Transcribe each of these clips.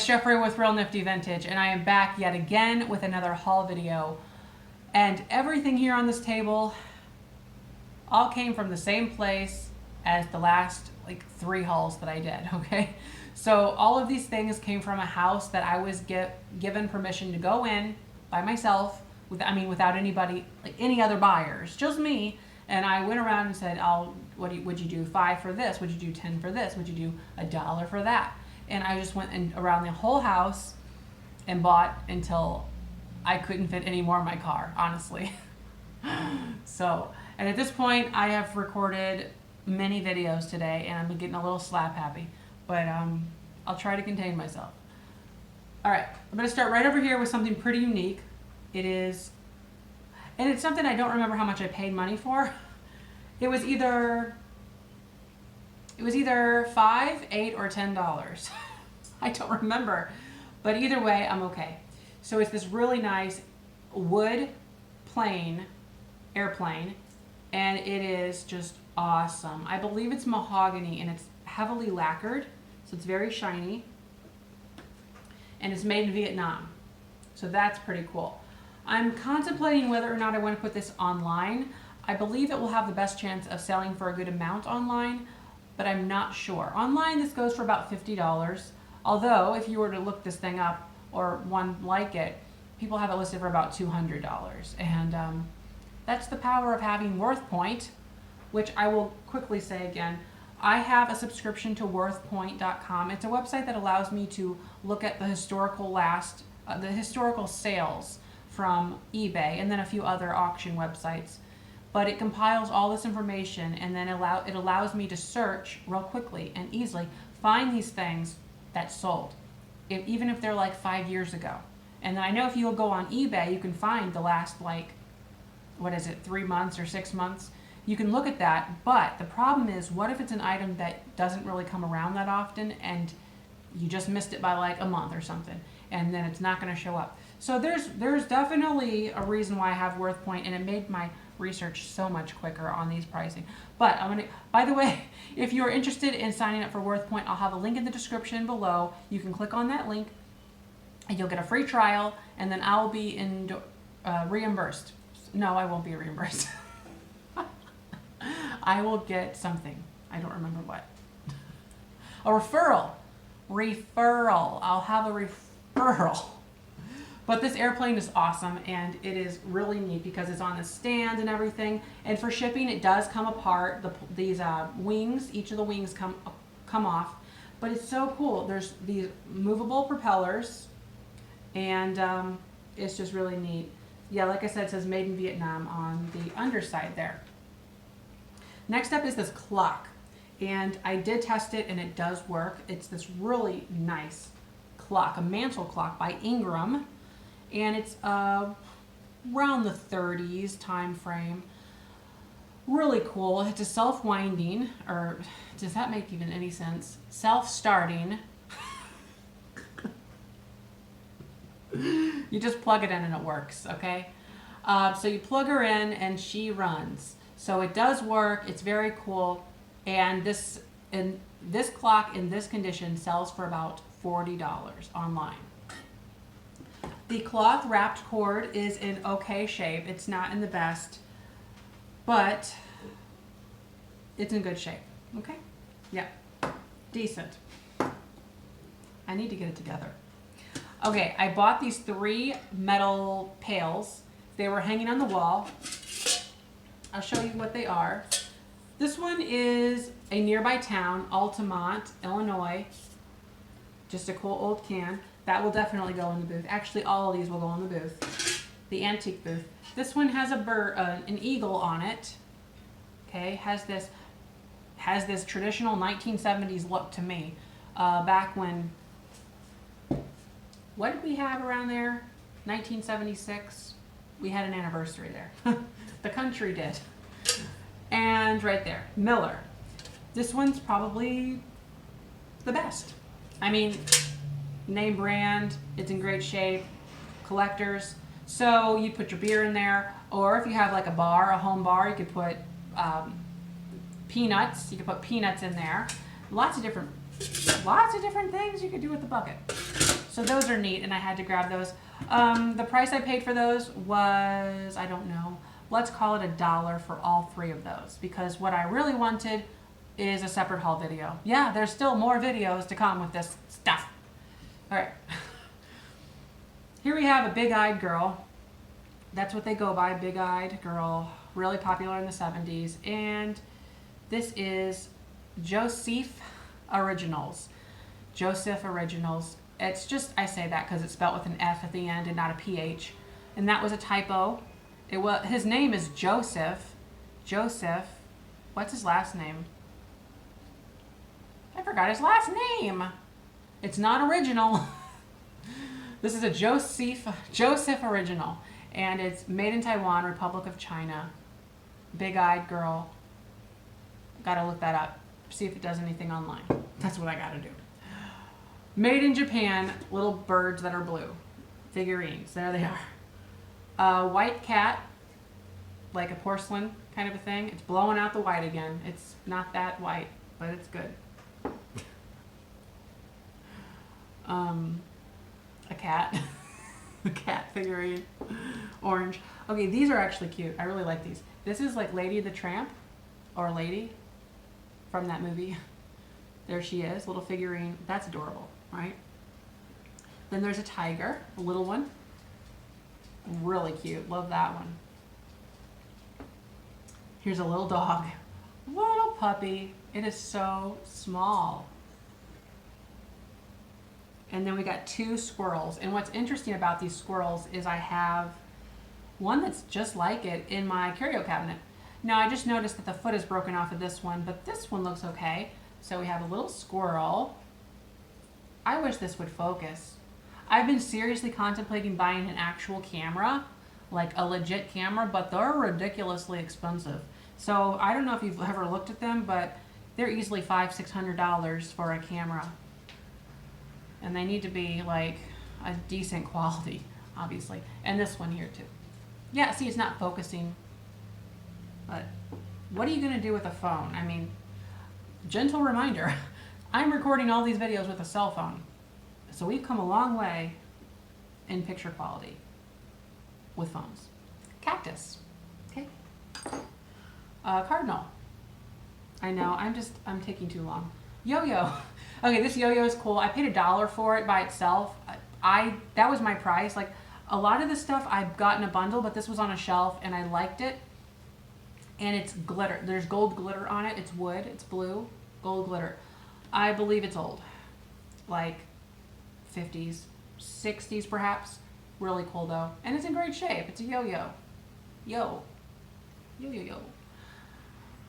it's Jeffrey with Real Nifty Vintage, and I am back yet again with another haul video. And everything here on this table all came from the same place as the last like 3 hauls that I did, okay? So all of these things came from a house that I was given permission to go in by myself, without anybody, like any other buyers, just me. And I went around and said, would you do 5 for this? Would you do 10 for this? Would you do $1 for that? And I just went around the whole house and bought until I couldn't fit any more in my car, honestly. So, and at this point, I have recorded many videos today, and I'm getting a little slap happy, but I'll try to contain myself. All right, I'm going to start right over here with something pretty unique. It is, and it's something I don't remember how much I paid money for. It was either $5, $8, or $10. I don't remember, but either way, I'm okay. So it's this really nice wood airplane, and it is just awesome. I believe it's mahogany, and it's heavily lacquered, so it's very shiny, and it's made in Vietnam, so that's pretty cool. I'm contemplating whether or not I want to put this online. I believe it will have the best chance of selling for a good amount online, but I'm not sure. Online, this goes for about $50, although if you were to look this thing up, or one like it, people have it listed for about $200. And that's the power of having WorthPoint, which I will quickly say again. I have a subscription to WorthPoint.com. It's a website that allows me to look at the historical sales from eBay and then a few other auction websites. But it compiles all this information, and then it allows me to search real quickly and easily, find these things that sold, even if they're like 5 years ago. And then I know if you'll go on eBay, you can find the last 3 months or 6 months. You can look at that, but the problem is, what if it's an item that doesn't really come around that often, and you just missed it by like a month or something, and then it's not going to show up. So there's definitely a reason why I have WorthPoint, and it made my research so much quicker on these pricing. But by the way, if you're interested in signing up for WorthPoint, I'll have a link in the description below. You can click on that link and you'll get a free trial, and then I'll be reimbursed. No, I won't be reimbursed. I will get something. I don't remember what. A referral. I'll have a referral. But this airplane is awesome, and it is really neat because it's on a stand and everything. And for shipping, it does come apart. These wings, each of the wings come off. But it's so cool. There's these movable propellers, and it's just really neat. Yeah, like I said, it says Made in Vietnam on the underside there. Next up is this clock, and I did test it, and it does work. It's this really nice clock, a mantle clock by Ingram. And it's around the 30s time frame. Really cool. It's a self-winding, or does that make even any sense? Self-starting. You just plug it in and it works, okay? So you plug her in and she runs. So it does work. It's very cool. And this clock in this condition sells for about $40 online. The cloth wrapped cord is in okay shape. It's not in the best, but it's in good shape. Okay? Yeah. Decent. I need to get it together. Okay, I bought these 3 metal pails. They were hanging on the wall. I'll show you what they are. This one is a nearby town, Altamont, Illinois. Just a cool old can. That will definitely go in the booth. Actually, all of these will go in the booth. The antique booth. This one has an eagle on it. Okay, has this traditional 1970s look to me. Back when, what did we have around there? 1976. We had an anniversary there. The country did. And right there, Miller. This one's probably the best. I mean, name brand, it's in great shape, collectors. So you put your beer in there, or if you have like a home bar, you could put peanuts. You could put peanuts in there. Lots of different things you could do with the bucket. So those are neat, and I had to grab those. The price I paid for those was, I don't know, let's call it $1 for all 3 of those, because what I really wanted is a separate haul video. Yeah, there's still more videos to come with this stuff. All right. Here we have a big-eyed girl. That's what they go by, big-eyed girl. Really popular in the 70s. And this is Joseph Originals. Joseph Originals. It's just, I say that because it's spelled with an F at the end and not a PH. And that was a typo. His name is Joseph. Joseph. What's his last name? I forgot his last name. It's not original. This is a Joseph Original. And it's made in Taiwan, Republic of China. Big-eyed girl. Gotta look that up. See if it does anything online. That's what I gotta do. Made in Japan, little birds that are blue. Figurines. There they are. A white cat, like a porcelain kind of a thing. It's blowing out the white again. It's not that white, but it's good. A cat. A cat figurine. Orange. Okay, these are actually cute. I really like these. This is like Lady the Tramp, or Lady from that movie. There she is, little figurine. That's adorable, right? Then there's a tiger, a little one. Really cute. Love that one. Here's a little dog. Little puppy. It is so small. And then we got 2 squirrels. And what's interesting about these squirrels is I have one that's just like it in my curio cabinet. Now I just noticed that the foot is broken off of this one, but this one looks okay. So we have a little squirrel. I wish this would focus. I've been seriously contemplating buying an actual camera, like a legit camera, but they're ridiculously expensive. So I don't know if you've ever looked at them, but they're easily $500–600 for a camera. And they need to be like a decent quality, obviously. And this one here too. Yeah, see, it's not focusing. But what are you gonna do with a phone? I mean, gentle reminder, I'm recording all these videos with a cell phone. So we've come a long way in picture quality with phones. Cactus, okay. Cardinal. I know, I'm taking too long. Yo-yo. Okay, this yo-yo is cool. I paid $1 for it by itself. That was my price. Like, a lot of the stuff I've gotten a bundle, but this was on a shelf and I liked it. And it's glitter. There's gold glitter on it. It's wood. It's blue. Gold glitter. I believe it's old. Like 50s, 60s perhaps. Really cool though. And it's in great shape. It's a yo-yo. Yo. Yo-yo-yo.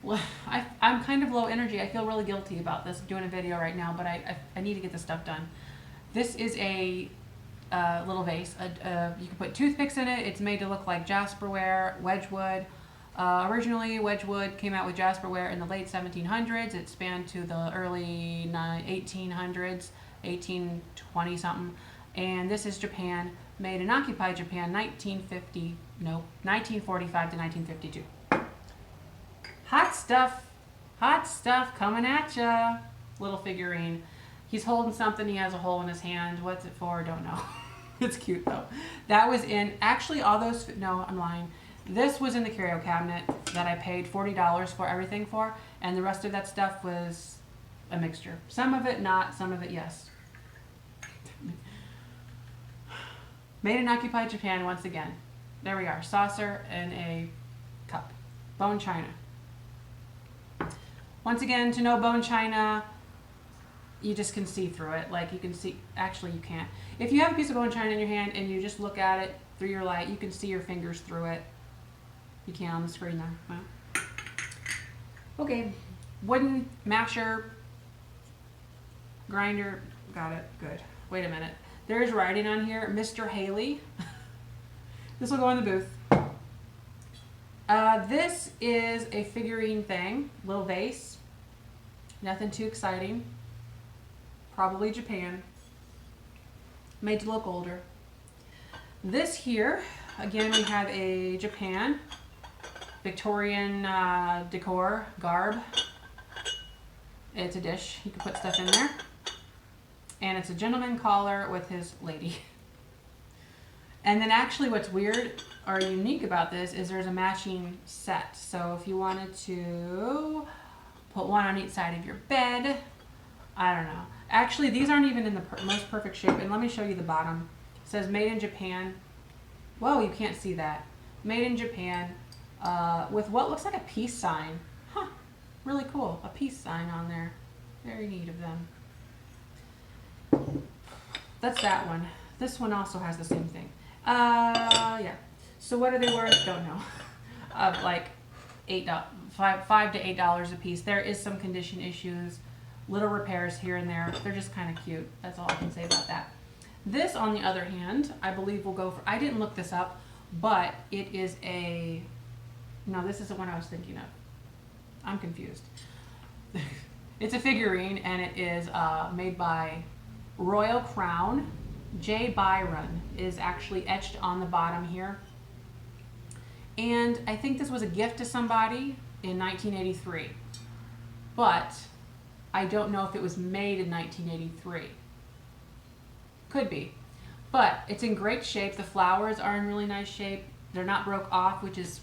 Well, I'm kind of low energy. I feel really guilty about this, doing a video right now, but I need to get this stuff done. This is a little vase. You can put toothpicks in it. It's made to look like Jasperware, Wedgwood. Originally, Wedgwood came out with Jasperware in the late 1700s. It spanned to the early 1800s, 1820 something. And this is Japan, made in occupied Japan, 1945 to 1952. Hot stuff coming at ya. Little figurine. He's holding something, he has a hole in his hand. What's it for? Don't know. It's cute though. That was in, actually all those, no, I'm lying. This was in the curio cabinet that I paid $40 for everything for, and the rest of that stuff was a mixture. Some of it not, some of it yes. Made in occupied Japan once again. There we are, saucer and a cup. Bone china. Once again, to know bone china, you just can see through it. Like you can see, actually you can't. If you have a piece of bone china in your hand and you just look at it through your light, you can see your fingers through it. You can't on the screen there. Well. Okay, wooden masher, grinder, got it, good. Wait a minute, there's writing on here, Mr. Haley. This will go in the booth. This is a figurine thing, little vase. Nothing too exciting. Probably Japan. Made to look older. This here, again, we have a Japan Victorian decor garb. It's a dish. You can put stuff in there. And it's a gentleman caller with his lady. And then actually what's weird or unique about this is there's a matching set. So if you wanted to put one on each side of your bed, I don't know. Actually, these aren't even in the most perfect shape. And let me show you the bottom. It says made in Japan. Whoa, you can't see that. Made in Japan with what looks like a peace sign. Huh, really cool. A peace sign on there. Very neat of them. That's that one. This one also has the same thing. Yeah. So what are they worth? Don't know. Like $5 to $8 a piece. There is some condition issues, little repairs here and there. They're just kind of cute. That's all I can say about that. This, on the other hand, I believe will go for, I didn't look this up, but it is a, no, this is the one I was thinking of. I'm confused. It's a figurine, and it is made by Royal Crown. J. Byron is actually etched on the bottom here. And I think this was a gift to somebody in 1983. But I don't know if it was made in 1983. Could be. But it's in great shape. The flowers are in really nice shape. They're not broke off, which is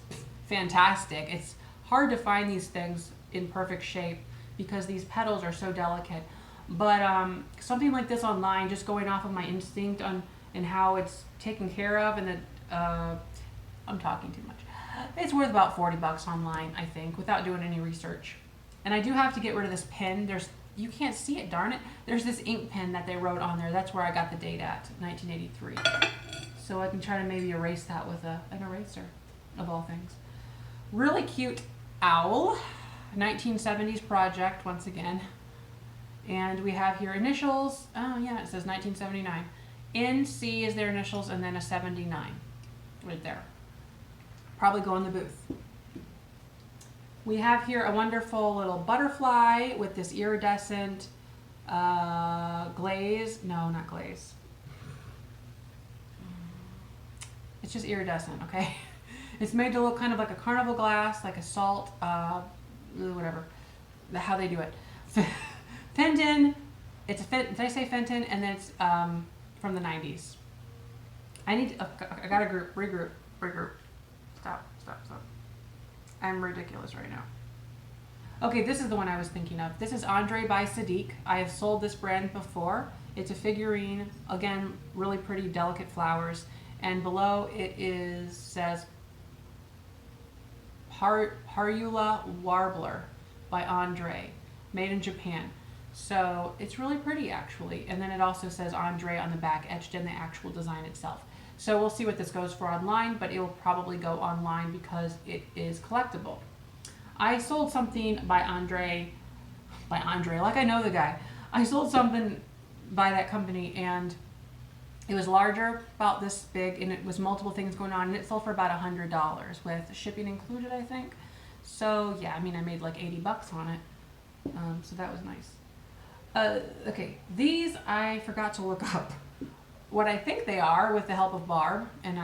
fantastic. It's hard to find these things in perfect shape because these petals are so delicate. But something like this online, just going off of my instinct on and how it's taken care of, and that I'm talking too much. It's worth about $40 online, I think, without doing any research. And I do have to get rid of this pen. You can't see it, darn it. There's this ink pen that they wrote on there. That's where I got the date at, 1983. So I can try to maybe erase that with an eraser, of all things. Really cute owl, 1970s project once again. And we have here initials. Oh yeah, it says 1979. NC is their initials, and then a 79 right there. Probably go in the booth. We have here a wonderful little butterfly with this iridescent glaze. No, not glaze. It's just iridescent, okay? It's made to look kind of like a carnival glass, like a salt, whatever, how they do it. Fenton, did I say Fenton? And then it's from the 90s. I gotta regroup. Stop. I'm ridiculous right now. Okay, this is the one I was thinking of. This is Andre by Sadiq. I have sold this brand before. It's a figurine, again, really pretty, delicate flowers. And below it says Parula Warbler by Andre, made in Japan. So it's really pretty, actually. And then it also says Andre on the back, etched in the actual design itself. So we'll see what this goes for online, but it will probably go online because it is collectible. I sold something by Andre, like I know the guy. I sold something by that company, and it was larger, about this big, and it was multiple things going on, and it sold for about $100 with shipping included, I think. So yeah, I mean, I made like $80 on it. So that was nice. Okay, these I forgot to look up. What I think they are, with the help of Barb, and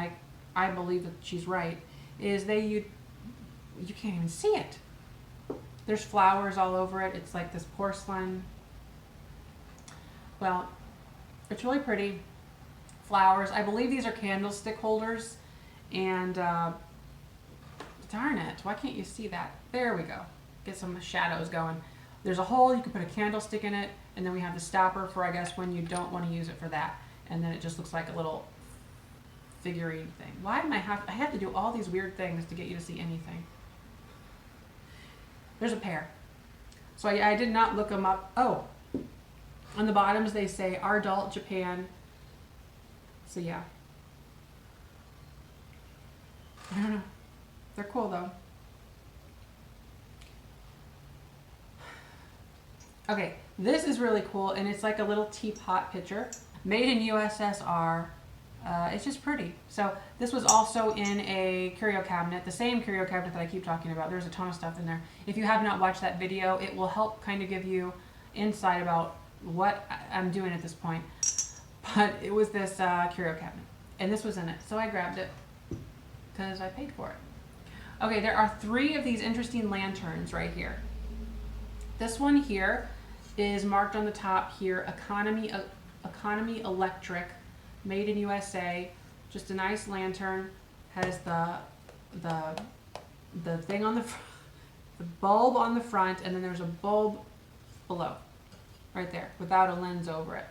I believe that she's right, is you can't even see it. There's flowers all over it. It's like this porcelain. Well, it's really pretty. Flowers. I believe these are candlestick holders, and darn it, why can't you see that? There we go. Get some shadows going. There's a hole, you can put a candlestick in it, and then we have the stopper for, I guess, when you don't want to use it for that. And then it just looks like a little figurine thing. Why am I have to do all these weird things to get you to see anything? There's a pair. So I did not look them up. Oh, on the bottoms they say Ardalt Japan. So yeah. I don't know. They're cool though. Okay, this is really cool, and it's like a little teapot pitcher. Made in USSR. It's just pretty. So this was also in a curio cabinet, the same curio cabinet that I keep talking about. There's a ton of stuff in there. If you have not watched that video, it will help kind of give you insight about what I'm doing at this point. But it was this curio cabinet, and this was in it. So I grabbed it because I paid for it. Okay, there are 3 of these interesting lanterns right here. This one here is marked on the top here, economy Economy Electric, made in USA. Just a nice lantern. Has the thing on the the bulb on the front, and then there's a bulb below, right there, without a lens over it.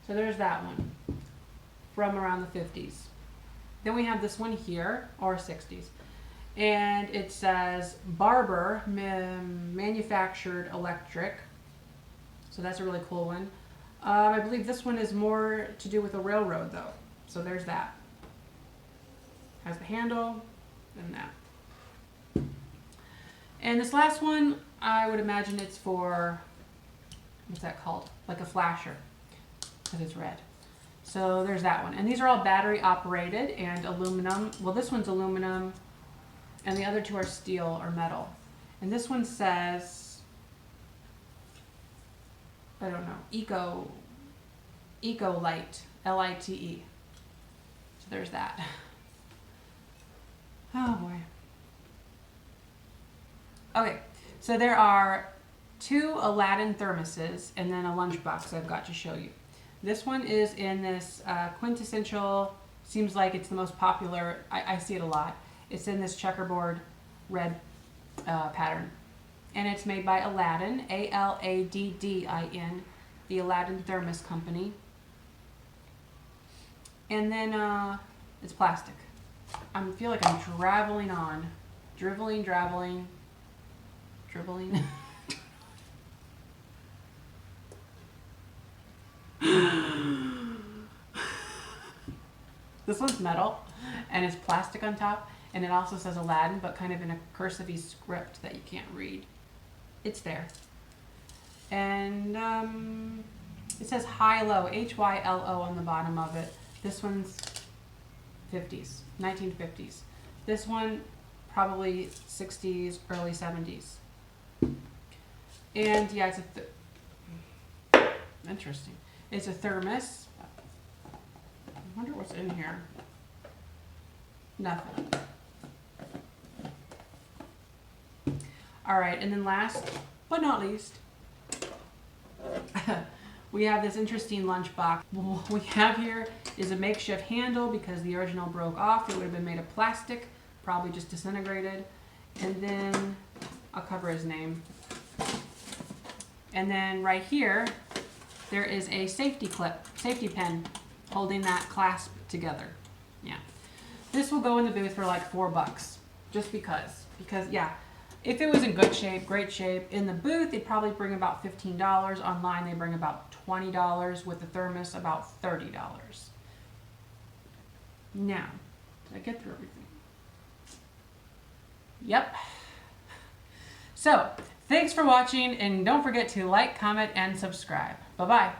So there's that one from around the 50s. Then we have this one here, or 60s, and it says Barber Manufactured Electric. So that's a really cool one. I believe this one is more to do with a railroad though. So there's that. Has the handle and that. And this last one, I would imagine it's for, what's that called? Like a flasher, because it's red. So there's that one. And these are all battery operated and aluminum. Well, this one's aluminum and the other two are steel or metal. And this one says, I don't know, Eco Light, L-I-T-E. So there's that. Oh boy. Okay, so there are 2 Aladdin thermoses and then a lunchbox I've got to show you. This one is in this quintessential, seems like it's the most popular, I see it a lot. It's in this checkerboard red pattern. And it's made by Aladdin, A-L-A-D-D-I-N, the Aladdin Thermos Company. And then it's plastic. I feel like I'm dribbling. This one's metal and it's plastic on top, and it also says Aladdin, but kind of in a cursive script that you can't read. It's there. And it says Hy-Lo, H-Y-L-O on the bottom of it. This one's 50s, 1950s. This one probably 60s, early 70s. And yeah, it's interesting. It's a thermos. I wonder what's in here. Nothing. All right, and then last but not least, we have this interesting lunchbox. What we have here is a makeshift handle because the original broke off. It would have been made of plastic, probably just disintegrated. And then I'll cover his name. And then right here, there is a safety pin holding that clasp together. Yeah. This will go in the booth for like $4, just because. Because yeah, if it was in good shape, great shape, in the booth, they'd probably bring about $15. Online, they bring about $20. With the thermos, about $30. Now, did I get through everything? Yep. So, thanks for watching, and don't forget to like, comment, and subscribe. Bye-bye.